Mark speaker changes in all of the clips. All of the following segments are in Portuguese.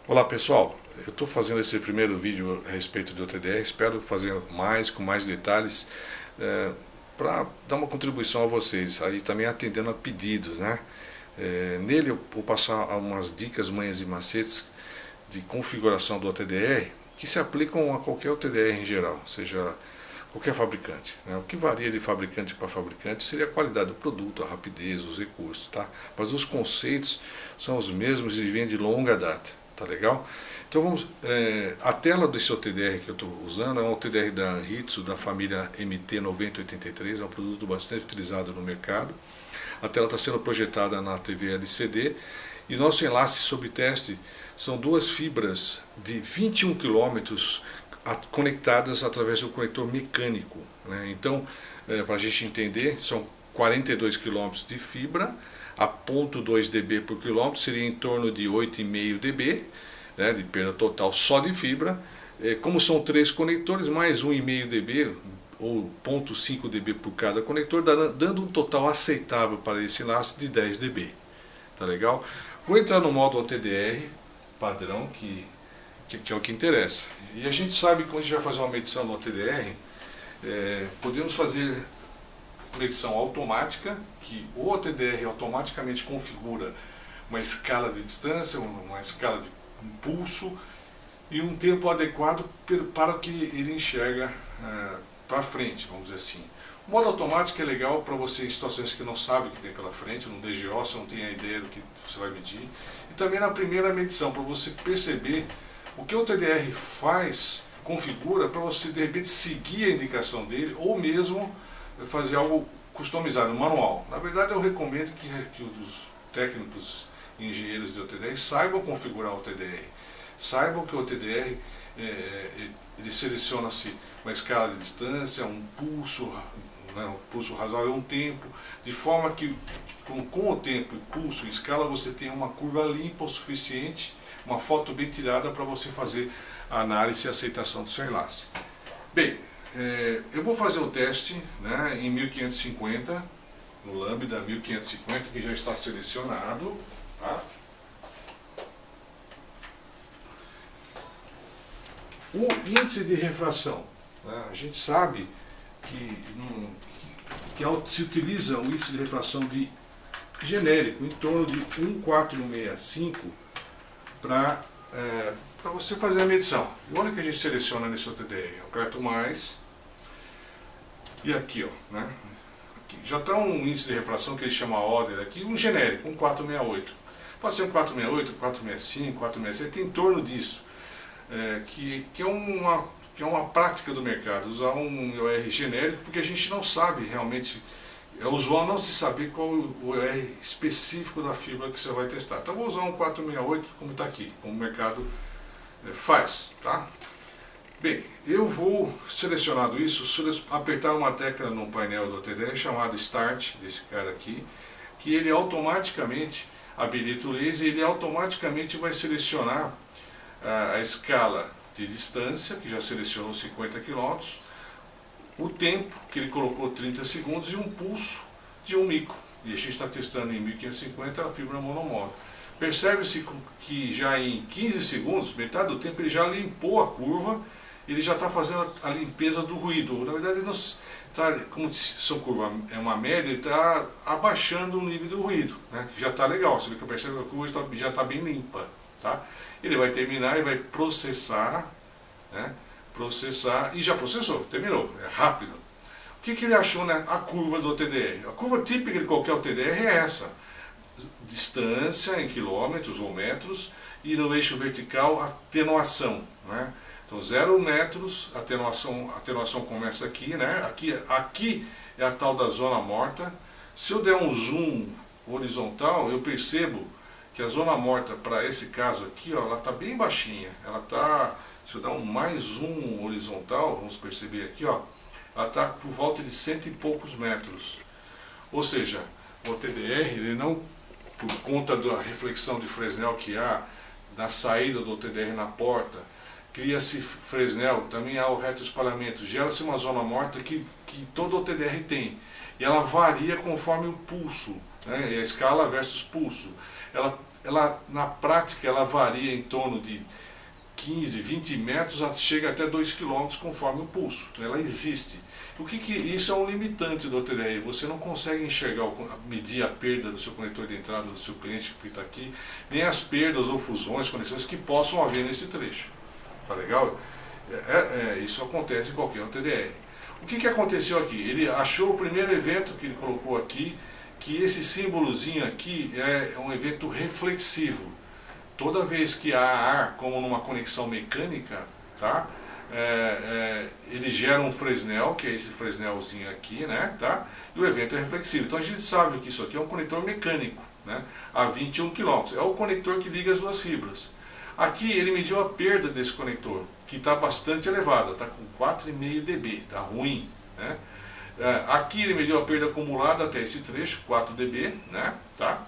Speaker 1: Olá pessoal, eu estou fazendo esse primeiro vídeo a respeito do OTDR, espero fazer com mais detalhes, para dar uma contribuição a vocês, aí também atendendo a pedidos, né? Nele eu vou passar umas dicas, manhas e macetes de configuração do OTDR que se aplicam a qualquer OTDR em geral, seja qualquer fabricante, né? O que varia de fabricante para fabricante seria a qualidade do produto, a rapidez, os recursos, tá? Mas os conceitos são os mesmos e vêm de longa data, tá legal? Então vamos, a tela desse OTDR que eu estou usando é um OTDR da Anritsu, da família MT9083, é um produto bastante utilizado no mercado. A tela está sendo projetada na TV LCD e nosso enlace sob teste são duas fibras de 21 quilômetros conectadas através do conector mecânico, né? Então, para a gente entender, são 42 km de fibra a 0,2 dB por quilômetro, seria em torno de 8,5 dB, né, de perda total só de fibra. Como são três conectores, mais 1,5 dB ou 0,5 dB por cada conector, dando um total aceitável para esse laço de 10 dB. Tá legal? Vou entrar no modo OTDR padrão, que é o que interessa. E a gente sabe que quando a gente vai fazer uma medição no OTDR, podemos fazer medição automática, que o OTDR automaticamente configura uma escala de distância, uma escala de impulso e um tempo adequado para o que ele enxerga para frente, vamos dizer assim. O modo automático é legal para você em situações que não sabe o que tem pela frente, no DGO você não tem a ideia do que você vai medir. E também na primeira medição, para você perceber o que o OTDR faz, configura, para você de repente seguir a indicação dele ou mesmo fazer algo customizado, manual. Na verdade eu recomendo que os técnicos e engenheiros de OTDR saibam configurar o OTDR. Saibam que o OTDR ele seleciona-se uma escala de distância, um pulso, né, um pulso razoável, um tempo, de forma que com o tempo, pulso e escala você tem uma curva limpa o suficiente, uma foto bem tirada para você fazer a análise e aceitação do seu enlace. Bem, eu vou fazer o teste, né, em 1550, no Lambda 1550, que já está selecionado. Tá? O índice de refração, né, a gente sabe que se utiliza um índice de refração genérico, em torno de 1,465, para você fazer a medição. E olha que a gente seleciona nesse OTDR, eu aperto mais, e aqui, ó, né? Aqui já está um índice de refração que ele chama order aqui, um genérico, 1,468. Pode ser um 468, 465, 467, tem em torno disso, que é uma prática do mercado, usar um OR genérico, porque a gente não sabe realmente, é usual não se saber qual o OR específico da fibra que você vai testar. Então vou usar um 468 como está aqui, como o mercado faz, tá? Bem, eu vou, selecionado isso, apertar uma tecla no painel do OTDR chamado Start, desse cara aqui, que ele automaticamente habilita o laser e ele automaticamente vai selecionar a escala de distância, que já selecionou 50 km, o tempo, que ele colocou 30 segundos, e um pulso de 1 micro. E a gente está testando em 1550 a fibra monomóvel. Percebe-se que já em 15 segundos, metade do tempo, ele já limpou a curva, ele já está fazendo a limpeza do ruído. Na verdade, ele não tá, como sua curva é uma média, ele está abaixando o nível do ruído, né, que já está legal. Você percebe que a curva já está bem limpa. Tá? Ele vai terminar e vai processar, né? Processar, e já processou, terminou, é rápido. O que ele achou, né, a curva do OTDR? A curva típica de qualquer OTDR é essa: distância em quilômetros ou metros, e no eixo vertical atenuação, né? Então 0 metros, atenuação começa aqui, né? Aqui é a tal da zona morta. Se eu der um zoom horizontal, eu percebo que a zona morta, para esse caso aqui, ó, ela está bem baixinha. Ela está, se eu dar um mais um horizontal, vamos perceber aqui, ó, ela está por volta de 100 e poucos metros. Ou seja, o OTDR, ele não, por conta da reflexão de Fresnel que há na saída do OTDR na porta, cria-se Fresnel, também há o retroespalhamento, gera-se uma zona morta que todo OTDR tem. E ela varia conforme o pulso, né, e a escala versus pulso. ela, na prática, ela varia em torno de 15, 20 metros, chega até 2 quilômetros conforme o pulso. Então ela existe. Isso é um limitante do OTDR. Você não consegue enxergar, medir a perda do seu conector de entrada do seu cliente que está aqui, nem as perdas ou fusões, conexões que possam haver nesse trecho. Tá legal? Isso acontece em qualquer OTDR. O que aconteceu aqui? Ele achou o primeiro evento que ele colocou aqui, que esse símbolozinho aqui é um evento reflexivo. Toda vez que há ar, como numa conexão mecânica, tá? Ele gera um Fresnel, que é esse Fresnelzinho aqui, né? Tá? E o evento é reflexivo. Então a gente sabe que isso aqui é um conector mecânico, né? A 21 km. É o conector que liga as duas fibras. Aqui ele mediu a perda desse conector, que está bastante elevada, está com 4,5 dB, está ruim, né? Aqui ele mediu a perda acumulada até esse trecho, 4 dB, né? Tá?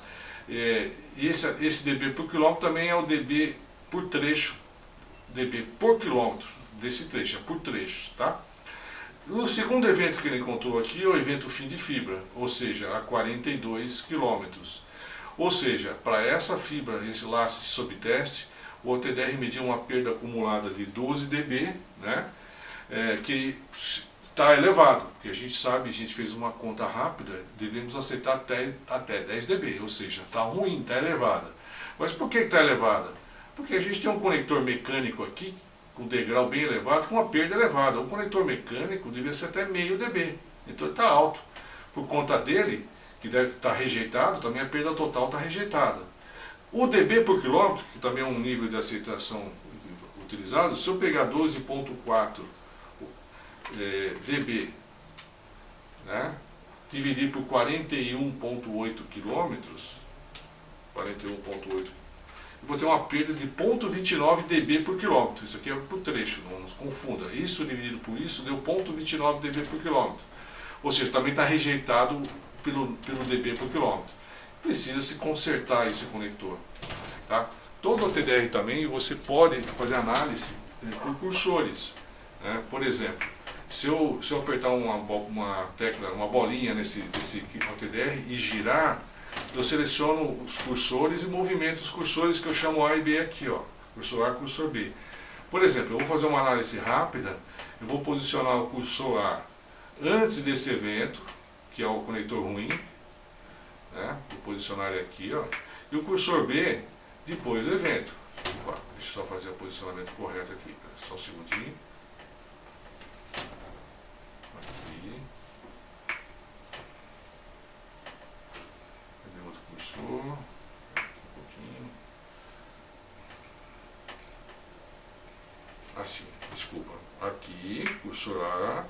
Speaker 1: Esse dB por quilômetro também é o dB por trecho, dB por quilômetro desse trecho, é por trechos, tá? O segundo evento que ele encontrou aqui é o evento fim de fibra, ou seja, a 42 quilômetros. Ou seja, para essa fibra, esse laço sob teste, o OTDR mediu uma perda acumulada de 12 dB, né? Que está elevado, porque a gente sabe, a gente fez uma conta rápida, devemos aceitar até 10 dB, ou seja, está ruim, está elevada. Mas por que está elevada? Porque a gente tem um conector mecânico aqui, com degrau bem elevado, com uma perda elevada. O conector mecânico devia ser até meio dB, então ele está alto. Por conta dele, que deve estar rejeitado, também a perda total está rejeitada. O dB por quilômetro, que também é um nível de aceitação utilizado, se eu pegar 12,4 dB, né, dividir por 41,8 quilômetros, 41,8, eu vou ter uma perda de 0,29 dB por quilômetro. Isso aqui é por trecho, não nos confunda. Isso dividido por isso deu 0,29 dB por quilômetro. Ou seja, também está rejeitado pelo dB por quilômetro. Precisa se consertar esse conector. Tá? Todo OTDR também você pode fazer análise por cursores. Né? Por exemplo, se eu apertar uma tecla, uma bolinha nesse OTDR e girar, eu seleciono os cursores e movimento os cursores que eu chamo A e B aqui, ó, cursor A e cursor B. Por exemplo, eu vou fazer uma análise rápida, eu vou posicionar o cursor A antes desse evento, que é o conector ruim, né? Vou posicionar ele aqui, ó, e o cursor B depois do evento. Opa, deixa eu só fazer o posicionamento correto aqui, só um segundinho. Aqui. Cadê outro cursor? Aqui um pouquinho. Assim, desculpa. Aqui, cursor A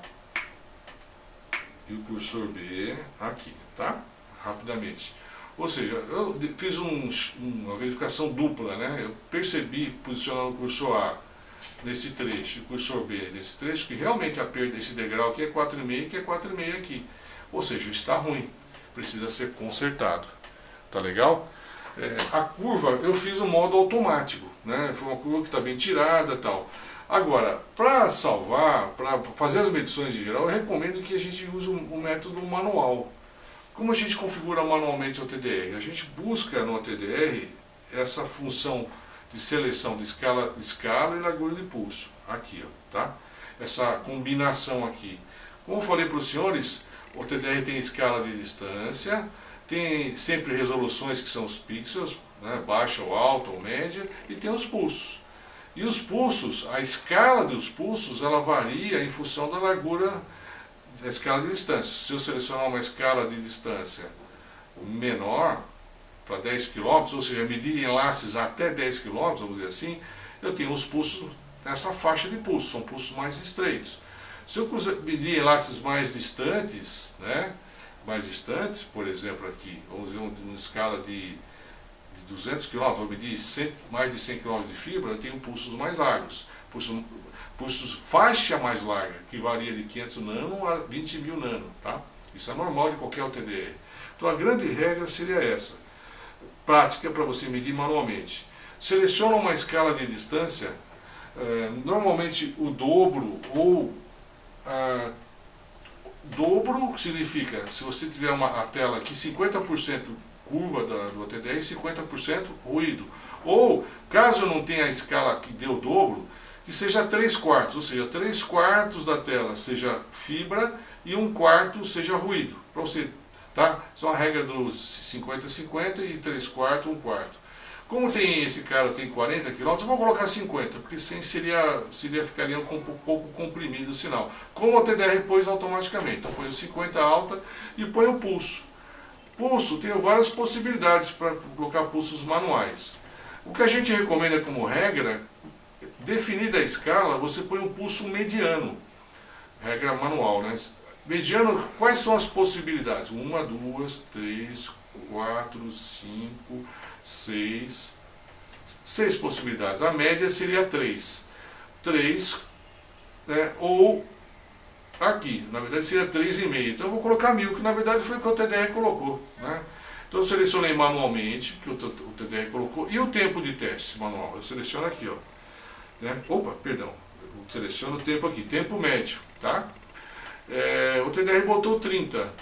Speaker 1: e o cursor B aqui, tá? Rapidamente. Ou seja, eu fiz uma verificação dupla, né? Eu percebi, posicionando o cursor A nesse trecho e o cursor B nesse trecho, que realmente a perda desse degrau aqui é 4,5 e que é 4,5 aqui. Ou seja, está ruim, precisa ser consertado. Tá legal? A curva eu fiz no modo automático, né? Foi uma curva que está bem tirada e tal. Agora, para salvar, para fazer as medições em geral, eu recomendo que a gente use um método manual. Como a gente configura manualmente o OTDR? A gente busca no OTDR essa função de seleção de escala e largura de pulso. Aqui, ó, tá? Essa combinação aqui. Como eu falei para os senhores, o OTDR tem escala de distância, tem sempre resoluções que são os pixels, né, baixa ou alta ou média, e tem os pulsos. E os pulsos, a escala dos pulsos, ela varia em função da largura da escala de distância. Se eu selecionar uma escala de distância menor, para 10 km, ou seja, medir enlaces até 10 km, vamos dizer assim, eu tenho os pulsos nessa faixa de pulso, são pulsos mais estreitos. Se eu medir enlaces mais distantes, né, por exemplo aqui, vamos ver uma escala de 200 km, vou medir mais de 100 km de fibra, eu tenho pulsos mais largos. Pulsos faixa mais larga, que varia de 500 nano a 20.000 nano, tá? Isso é normal de qualquer OTDR. Então a grande regra seria essa. Prática para você medir manualmente. Seleciona uma escala de distância, normalmente o dobro ou dobro significa, se você tiver a tela aqui, 50% curva do OTDR e 50% ruído. Ou, caso eu não tenha a escala que dê o dobro, que seja 3/4, ou seja, 3/4 da tela seja fibra e 1/4 seja ruído. Para você, tá? São a regra dos 50-50 e 3/4, 1/4. Como tem esse cara tem 40 km, eu vou colocar 50, porque sem ficaria um pouco comprimido o sinal. Como o OTDR pôs automaticamente, então põe o 50 alta e põe o pulso. Pulso, tem várias possibilidades para colocar pulsos manuais. O que a gente recomenda como regra, definida a escala, você põe um pulso mediano. Regra manual, né? Mediano, quais são as possibilidades? 1, 2, 3, 4, 5, 6. 6 possibilidades. A média seria 3. 3, né? Ou aqui, na verdade seria 3,5. Então eu vou colocar 1000, que na verdade foi o que o TDR colocou, né? Então eu selecionei manualmente, que o TDR colocou, e o tempo de teste manual. Eu seleciono aqui, ó. Né? Opa, perdão. Eu seleciono o tempo aqui, tempo médio, tá? O TDR botou 30.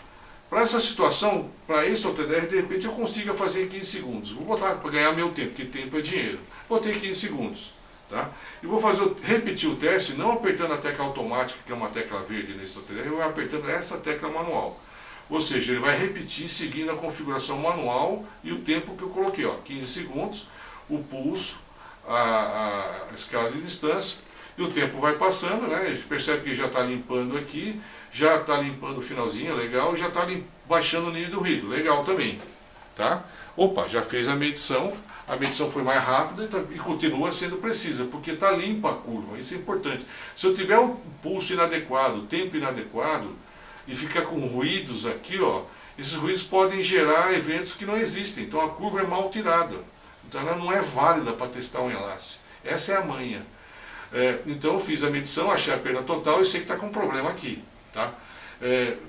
Speaker 1: Para essa situação, para esse OTDR, de repente eu consiga fazer em 15 segundos. Vou botar para ganhar meu tempo, porque tempo é dinheiro. Botei 15 segundos. Tá? E vou repetir o teste, não apertando a tecla automática, que é uma tecla verde nesse OTDR, eu vou apertando essa tecla manual. Ou seja, ele vai repetir seguindo a configuração manual e o tempo que eu coloquei. Ó, 15 segundos, o pulso, a escala de distância. E o tempo vai passando, né? A gente percebe que já está limpando aqui, já está limpando o finalzinho, legal, e já está baixando o nível do ruído, legal também. Tá? Opa, já fez a medição foi mais rápida e continua sendo precisa, porque está limpa a curva, isso é importante. Se eu tiver o pulso inadequado, o tempo inadequado, e ficar com ruídos aqui, ó, esses ruídos podem gerar eventos que não existem, então a curva é mal tirada, então ela não é válida para testar um enlace. Essa é a manha. Então eu fiz a medição, achei a perda total e sei que está com problema aqui. Tá?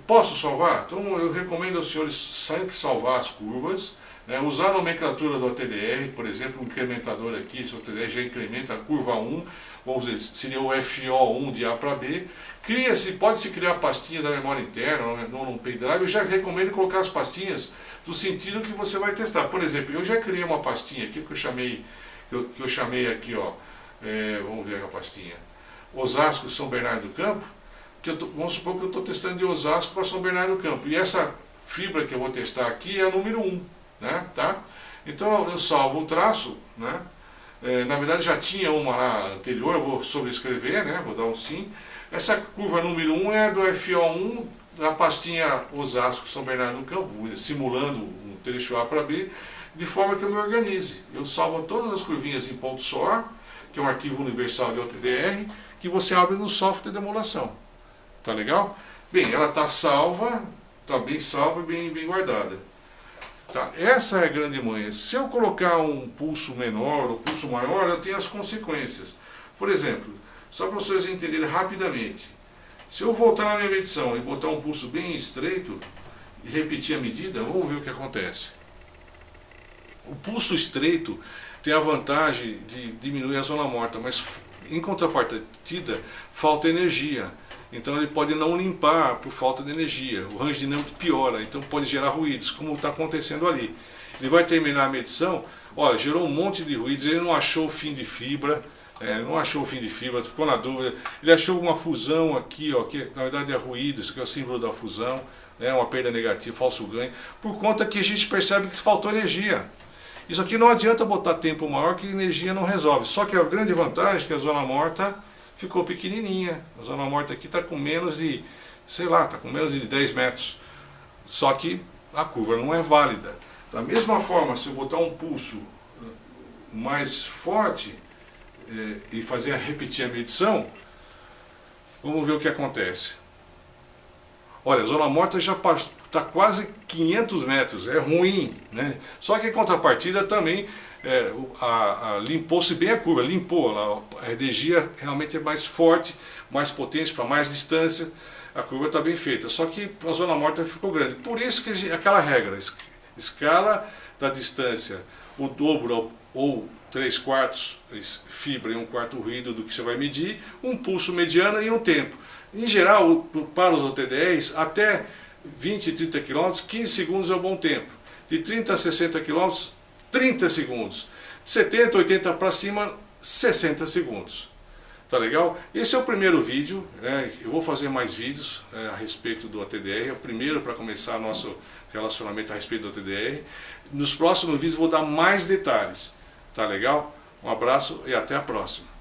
Speaker 1: Posso salvar? Então eu recomendo aos senhores sempre salvar as curvas, né? Usar a nomenclatura do OTDR, por exemplo, um incrementador aqui, esse OTDR já incrementa a curva 1, vamos dizer, seria o FO1 de A para B. Pode-se criar pastinhas da memória interna, no pendrive. Eu já recomendo colocar as pastinhas do sentido que você vai testar. Por exemplo, eu já criei uma pastinha aqui que eu chamei aqui, ó. Vamos ver a pastinha, Osasco, São Bernardo do Campo, vamos supor que eu estou testando de Osasco para São Bernardo do Campo, e essa fibra que eu vou testar aqui é a número 1, né, tá? Então eu salvo o traço, né? Na verdade já tinha uma lá anterior, eu vou sobrescrever, né? Vou dar um sim. Essa curva número 1 é do FO1 da pastinha Osasco, São Bernardo do Campo, simulando um trecho A para B, de forma que eu me organize. Eu salvo todas as curvinhas em ponto .sor, que é um arquivo universal de OTDR, que você abre no software de emulação. Tá legal? Bem, ela está salva, está bem salva e bem guardada. Tá? Essa é a grande manha. Se eu colocar um pulso menor ou pulso maior, eu tenho as consequências. Por exemplo, só para vocês entenderem rapidamente, se eu voltar na minha medição e botar um pulso bem estreito e repetir a medida, vamos ver o que acontece. O pulso estreito tem a vantagem de diminuir a zona morta, mas em contrapartida falta energia. Então ele pode não limpar por falta de energia. O range dinâmico piora, então pode gerar ruídos, como está acontecendo ali. Ele vai terminar a medição, olha, gerou um monte de ruídos, ele não achou o fim de fibra, ficou na dúvida. Ele achou uma fusão aqui, ó, que na verdade é ruído, isso aqui é o símbolo da fusão, uma perda negativa, falso ganho, por conta que a gente percebe que faltou energia. Isso aqui não adianta botar tempo maior, que a energia não resolve. Só que a grande vantagem é que a zona morta ficou pequenininha. A zona morta aqui está com menos de, sei lá, está com menos de 10 metros. Só que a curva não é válida. Da mesma forma, se eu botar um pulso mais forte e repetir a medição, vamos ver o que acontece. Olha, a zona morta já está quase 500 metros, é ruim, né? Só que em contrapartida também limpou-se bem a curva, a energia realmente é mais forte, mais potente para mais distância, a curva está bem feita, só que a zona morta ficou grande. Por isso que aquela regra, escala da distância, o dobro ou 3/4 fibra e 1/4 ruído do que você vai medir, um pulso mediano e um tempo. Em geral, para os OTDRs, até 20, 30 km, 15 segundos é um bom tempo. De 30 a 60 km, 30 segundos. De 70, 80 para cima, 60 segundos. Tá legal? Esse é o primeiro vídeo, né? Eu vou fazer mais vídeos a respeito do OTDR. É o primeiro para começar nosso relacionamento a respeito do OTDR. Nos próximos vídeos vou dar mais detalhes. Tá legal? Um abraço e até a próxima.